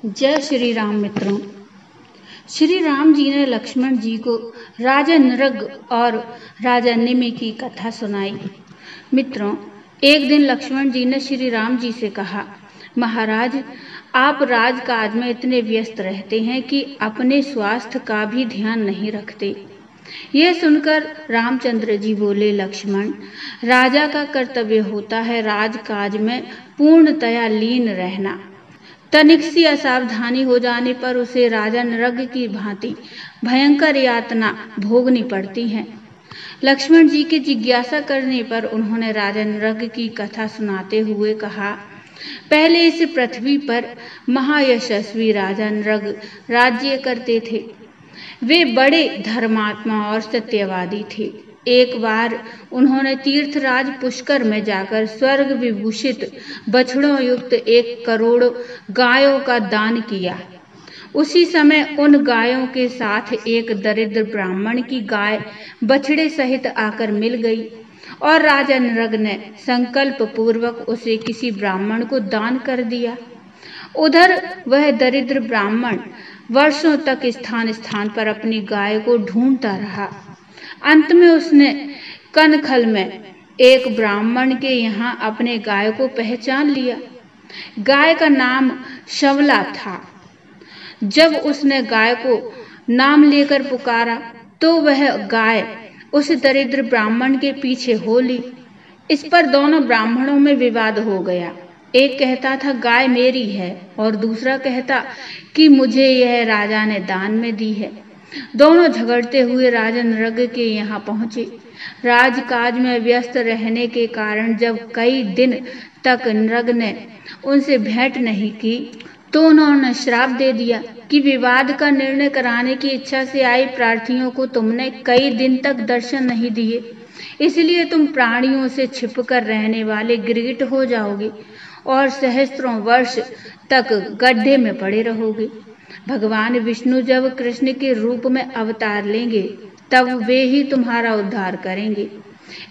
जय श्री राम मित्रों। श्री राम जी ने लक्ष्मण जी को राजा नृग और राजा निमि की कथा सुनाई। मित्रों, एक दिन लक्ष्मण जी ने श्री राम जी से कहा, महाराज, आप राजकाज में इतने व्यस्त रहते हैं कि अपने स्वास्थ्य का भी ध्यान नहीं रखते। यह सुनकर रामचंद्र जी बोले, लक्ष्मण, राजा का कर्तव्य होता है राजकाज में पूर्णतया लीन रहना। तनिक सी असावधानी हो जाने पर उसे राजा नृग की भांति भयंकर यातना भोगनी पड़ती है। लक्ष्मण जी की जिज्ञासा करने पर उन्होंने राजा नृग की कथा सुनाते हुए कहा, पहले इस पृथ्वी पर महायशस्वी राजा नृग राज्य करते थे। वे बड़े धर्मात्मा और सत्यवादी थे। एक बार उन्होंने तीर्थराज पुष्कर में जाकर स्वर्ग विभूषित बछड़ों युक्त 1 करोड़ गायों का दान किया। उसी समय उन गायों के साथ एक दरिद्र ब्राह्मण की गाय बछड़े सहित आकर मिल गई और राजा नृग ने संकल्प पूर्वक उसे किसी ब्राह्मण को दान कर दिया। उधर वह दरिद्र ब्राह्मण वर्षों तक स्थान स्थान पर अपनी गाय को ढूंढता रहा। अंत में उसने कनखल में एक ब्राह्मण के यहाँ अपने गाय को पहचान लिया। गाय का नाम शवला था। जब उसने गाय को नाम लेकर पुकारा तो वह गाय उस दरिद्र ब्राह्मण के पीछे हो ली। इस पर दोनों ब्राह्मणों में विवाद हो गया। एक कहता था गाय मेरी है और दूसरा कहता कि मुझे यह राजा ने दान में दी है। दोनों झगड़ते हुए राजा नृग के यहाँ पहुंचे। राजकाज में व्यस्त रहने के कारण जब कई दिन तक नृग ने उनसे भेंट नहीं की तो उन्होंने श्राप दे दिया कि विवाद का निर्णय कराने की इच्छा से आए प्रार्थियों को तुमने कई दिन तक दर्शन नहीं दिए, इसलिए तुम प्राणियों से छिपकर रहने वाले गिरगिट हो जाओगे और सहस्त्रों वर्ष तक गड्ढे में पड़े रहोगे। भगवान विष्णु जब कृष्ण के रूप में अवतार लेंगे तब वे ही तुम्हारा उद्धार करेंगे।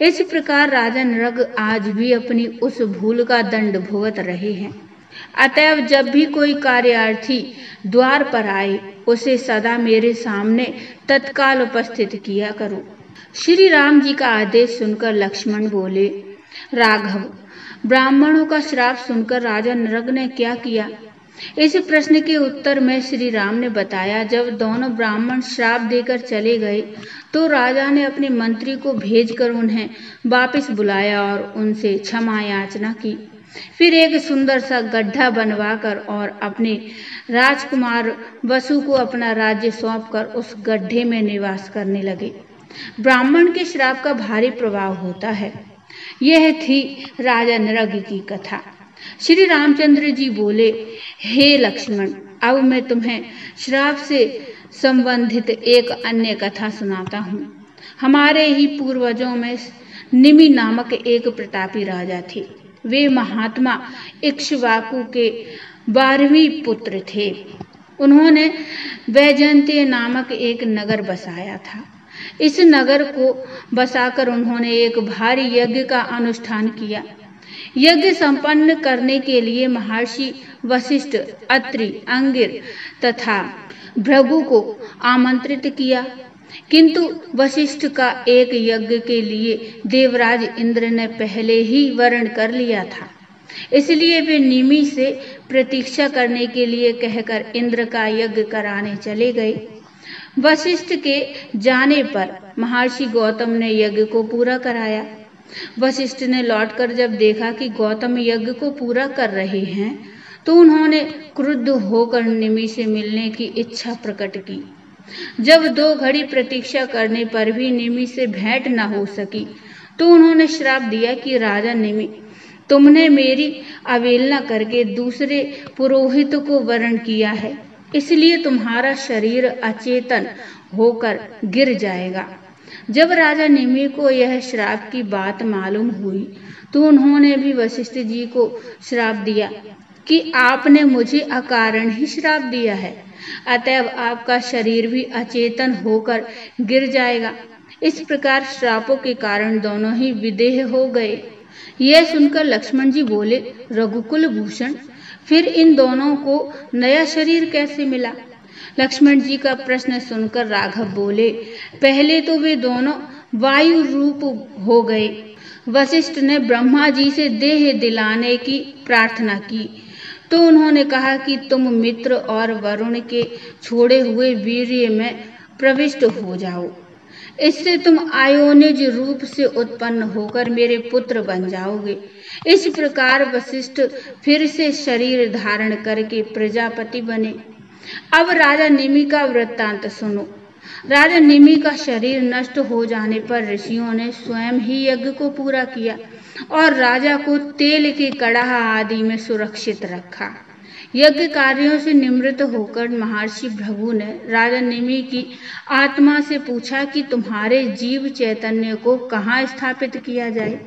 इस प्रकार राजा नृग आज भी अपनी उस भूल का दंड भुगत रहे हैं। अतएव जब भी कोई कार्यार्थी द्वार पर आए उसे सदा मेरे सामने तत्काल उपस्थित किया करो। श्री राम जी का आदेश सुनकर लक्ष्मण बोले, राघव, ब्राह्मणों का श्राप सुनकर राजा नृग ने क्या किया? इस प्रश्न के उत्तर में श्री राम ने बताया, जब दोनों ब्राह्मण श्राप देकर चले गए तो राजा ने अपने मंत्री को भेजकर उन्हें वापस बुलाया और उनसे क्षमा याचना की। फिर एक सुंदर सा गड्ढा बनवाकर और अपने राजकुमार वसु को अपना राज्य सौंपकर उस गड्ढे में निवास करने लगे। ब्राह्मण के श्राप का भारी प्रभाव होता है। यह थी राजा नृग की कथा। श्री रामचंद्र जी बोले, हे लक्ष्मण, अब मैं तुम्हें श्राप से संबंधित एक अन्य कथा सुनाता हूँ। हमारे ही पूर्वजों में निमि नामक एक प्रतापी राजा थे। वे महात्मा इक्ष्वाकु के 12वें पुत्र थे। उन्होंने वैजयंती नामक एक नगर बसाया था। इस नगर को बसाकर उन्होंने एक भारी यज्ञ का अनुष्ठान किया। यज्ञ संपन्न करने के लिए महर्षि वशिष्ठ, अत्रि, अंगिर तथा भृगु को आमंत्रित किया, किंतु वशिष्ठ का एक यज्ञ के लिए देवराज इंद्र ने पहले ही वर्ण कर लिया था। इसलिए वे निमि से प्रतीक्षा करने के लिए कहकर इंद्र का यज्ञ कराने चले गए। वशिष्ठ के जाने पर महर्षि गौतम ने यज्ञ को पूरा कराया। वशिष्ठ ने लौटकर जब देखा कि गौतम यज्ञ को पूरा कर रहे हैं तो उन्होंने क्रुद्ध होकर निमि से मिलने की इच्छा प्रकट की। जब 2 घड़ी प्रतीक्षा करने पर भी निमि से भेंट न हो सकी तो उन्होंने श्राप दिया कि राजा निमि, तुमने मेरी अवहेलना करके दूसरे पुरोहित को वरण किया है, इसलिए तुम्हारा शरीर अचेतन होकर गिर जाएगा। जब राजा निमि को यह श्राप की बात मालूम हुई तो उन्होंने भी वशिष्ठ जी को श्राप दिया कि आपने मुझे अकारण ही श्राप दिया है, अतएव आपका शरीर भी अचेतन होकर गिर जाएगा। इस प्रकार श्रापों के कारण दोनों ही विदेह हो गए। यह सुनकर लक्ष्मण जी बोले, रघुकुल भूषण, फिर इन दोनों को नया शरीर कैसे मिला? लक्ष्मण जी का प्रश्न सुनकर राघव बोले, पहले तो वे दोनों वायु रूप हो गए। वशिष्ठ ने ब्रह्मा जी से देह दिलाने की प्रार्थना की तो उन्होंने कहा कि तुम मित्र और वरुण के छोड़े हुए वीर्य में प्रविष्ट हो जाओ, इससे तुम आयोनिज रूप से उत्पन्न होकर मेरे पुत्र बन जाओगे। इस प्रकार वशिष्ठ फिर से शरीर धारण करके प्रजापति बने। अब राजा निमि का वृत्तांत सुनो। राजा निमि का शरीर नष्ट हो जाने पर ऋषियों ने स्वयं ही यज्ञ को पूरा किया और राजा को तेल के कड़ाह आदि में सुरक्षित रखा। यज्ञ कार्यों से निवृत्त होकर महर्षि भृगु ने राजा निमि की आत्मा से पूछा कि तुम्हारे जीव चैतन्य को कहाँ स्थापित किया जाए।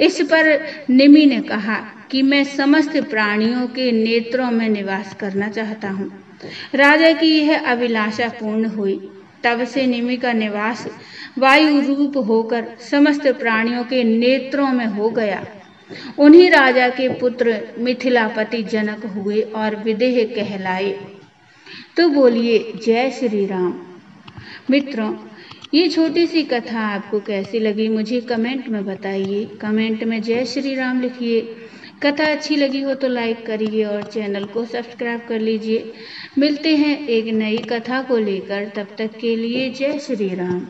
इस पर निमि ने कहा कि मैं समस्त प्राणियों के नेत्रों में निवास करना चाहता हूँ। राजा की यह अभिलाषा पूर्ण हुई। तब से निमि का निवास वायु रूप होकर समस्त प्राणियों के नेत्रों में हो गया। उन्हीं राजा के पुत्र मिथिलापति जनक हुए और विदेह कहलाए। तो बोलिए जय श्री राम। मित्रों, ये छोटी सी कथा आपको कैसी लगी मुझे कमेंट में बताइए। कमेंट में जय श्री राम लिखिए। कथा अच्छी लगी हो तो लाइक करिए और चैनल को सब्सक्राइब कर लीजिए। मिलते हैं एक नई कथा को लेकर, तब तक के लिए जय श्री राम।